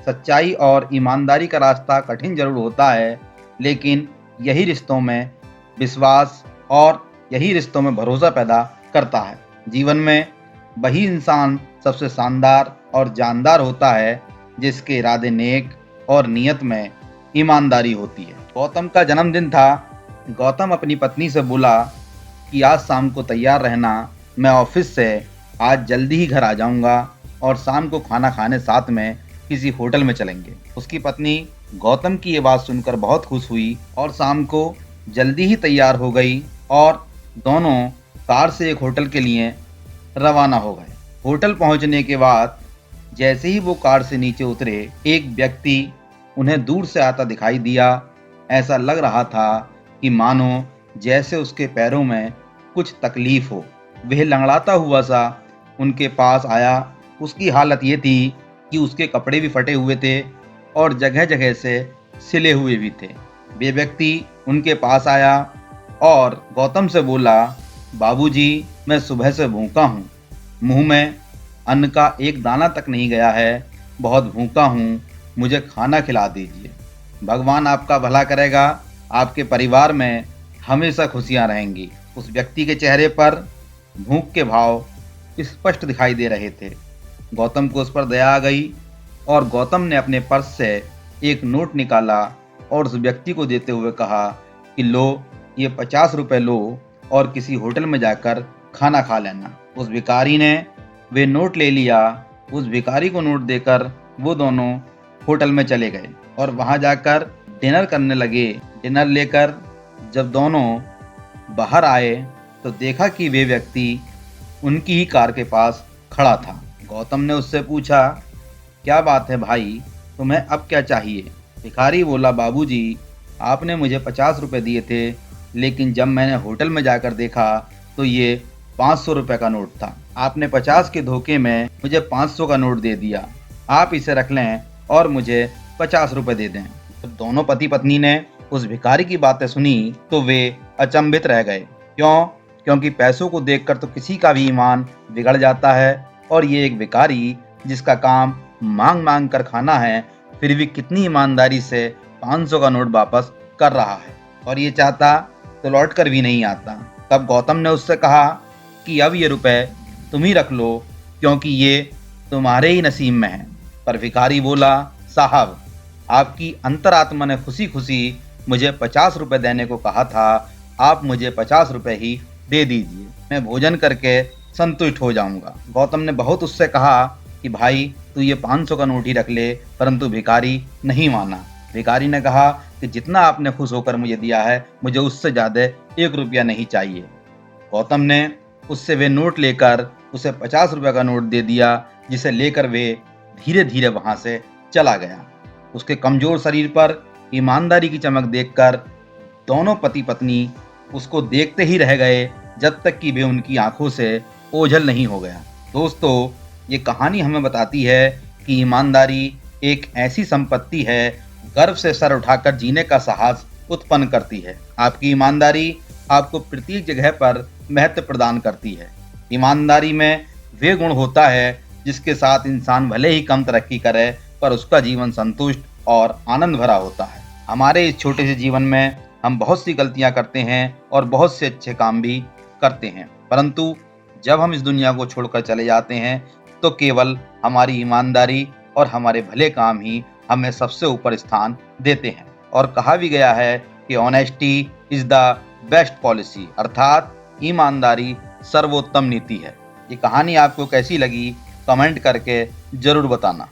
सच्चाई और ईमानदारी का रास्ता कठिन जरूर होता है, लेकिन यही रिश्तों में विश्वास और यही रिश्तों में भरोसा पैदा करता है। जीवन में वही इंसान सबसे शानदार और जानदार होता है जिसके इरादे नेक और नियत में ईमानदारी होती है। गौतम का जन्मदिन था। गौतम अपनी पत्नी से बोला कि आज शाम को तैयार रहना, मैं ऑफिस से आज जल्दी ही घर आ जाऊंगा और शाम को खाना खाने साथ में किसी होटल में चलेंगे। उसकी पत्नी गौतम की ये बात सुनकर बहुत खुश हुई और शाम को जल्दी ही तैयार हो गई और दोनों कार से एक होटल के लिए रवाना हो गए। होटल पहुंचने के बाद जैसे ही वो कार से नीचे उतरे, एक व्यक्ति उन्हें दूर से आता दिखाई दिया। ऐसा लग रहा था कि मानो जैसे उसके पैरों में कुछ तकलीफ हो। वह लंगड़ाता हुआ सा उनके पास आया। उसकी हालत ये थी कि उसके कपड़े भी फटे हुए थे और जगह जगह से सिले हुए भी थे। वे व्यक्ति उनके पास आया और गौतम से बोला, बाबूजी, मैं सुबह से भूखा हूँ, मुंह में अन्न का एक दाना तक नहीं गया है, बहुत भूखा हूँ, मुझे खाना खिला दीजिए। भगवान आपका भला करेगा, आपके परिवार में हमेशा खुशियाँ रहेंगी। उस व्यक्ति के चेहरे पर भूख के भाव स्पष्ट दिखाई दे रहे थे। गौतम को उस पर दया आ गई और गौतम ने अपने पर्स से एक नोट निकाला और उस व्यक्ति को देते हुए कहा कि लो, ये 50 रुपये लो और किसी होटल में जाकर खाना खा लेना। उस भिखारी ने वे नोट ले लिया। उस भिखारी को नोट देकर वो दोनों होटल में चले गए और वहां जाकर डिनर करने लगे। डिनर लेकर जब दोनों बाहर आए तो देखा कि वे व्यक्ति उनकी ही कार के पास खड़ा था। गौतम ने उससे पूछा, क्या बात है भाई, तुम्हें अब क्या चाहिए? भिखारी बोला, बाबूजी, आपने मुझे 50 रुपये दिए थे, लेकिन जब मैंने होटल में जाकर देखा तो ये 500 रुपये का नोट था। आपने 50 के धोखे में मुझे 500 का नोट दे दिया। आप इसे रख लें और मुझे 50 रुपये दे दें। जब दोनों पति पत्नी ने उस भिखारी की बातें सुनी तो वे अचंभित रह गए। क्यों? क्योंकि पैसों को देखकर तो किसी का भी ईमान बिगड़ जाता है और ये एक भिखारी जिसका काम मांग मांग कर खाना है, फिर भी कितनी ईमानदारी से 500 का नोट वापस कर रहा है और ये चाहता तो लौट कर भी नहीं आता। तब गौतम ने उससे कहा कि अब ये रुपए तुम ही रख लो, क्योंकि ये तुम्हारे ही नसीब में है। पर भिखारी बोला, साहब, आपकी अंतरात्मा ने खुशी खुशी मुझे 50 रुपये देने को कहा था, आप मुझे 50 रुपये ही दे दीजिए, मैं भोजन करके संतुष्ट हो जाऊंगा। गौतम ने बहुत उससे कहा कि भाई, तू ये 500 का नोट ही रख ले, परंतु भिखारी नहीं माना। भिखारी ने कहा कि जितना आपने खुश होकर मुझे दिया है, मुझे उससे ज़्यादा 1 रुपया नहीं चाहिए। गौतम ने उससे वे नोट लेकर उसे 50 रुपये का नोट दे दिया, जिसे लेकर वे धीरे धीरे वहां से चला गया। उसके कमजोर शरीर पर ईमानदारी की चमक देखकर दोनों पति पत्नी उसको देखते ही रह गए जब तक कि वे उनकी आंखों से ओझल नहीं हो गया। दोस्तों, ये कहानी हमें बताती है कि ईमानदारी एक ऐसी संपत्ति है, गर्व से सर उठाकर जीने का साहस उत्पन्न करती है। आपकी ईमानदारी आपको प्रत्येक जगह पर महत्व प्रदान करती है। ईमानदारी में वे गुण होता है जिसके साथ इंसान भले ही कम तरक्की करे, पर उसका जीवन संतुष्ट और आनंद भरा होता है। हमारे इस छोटे से जीवन में हम बहुत सी गलतियां करते हैं और बहुत से अच्छे काम भी करते हैं, परंतु जब हम इस दुनिया को छोड़कर चले जाते हैं तो केवल हमारी ईमानदारी और हमारे भले काम ही हमें सबसे ऊपर स्थान देते हैं। और कहा भी गया है कि honesty is the best policy, अर्थात ईमानदारी सर्वोत्तम नीति है। ये कहानी आपको कैसी लगी, कमेंट करके जरूर बताना।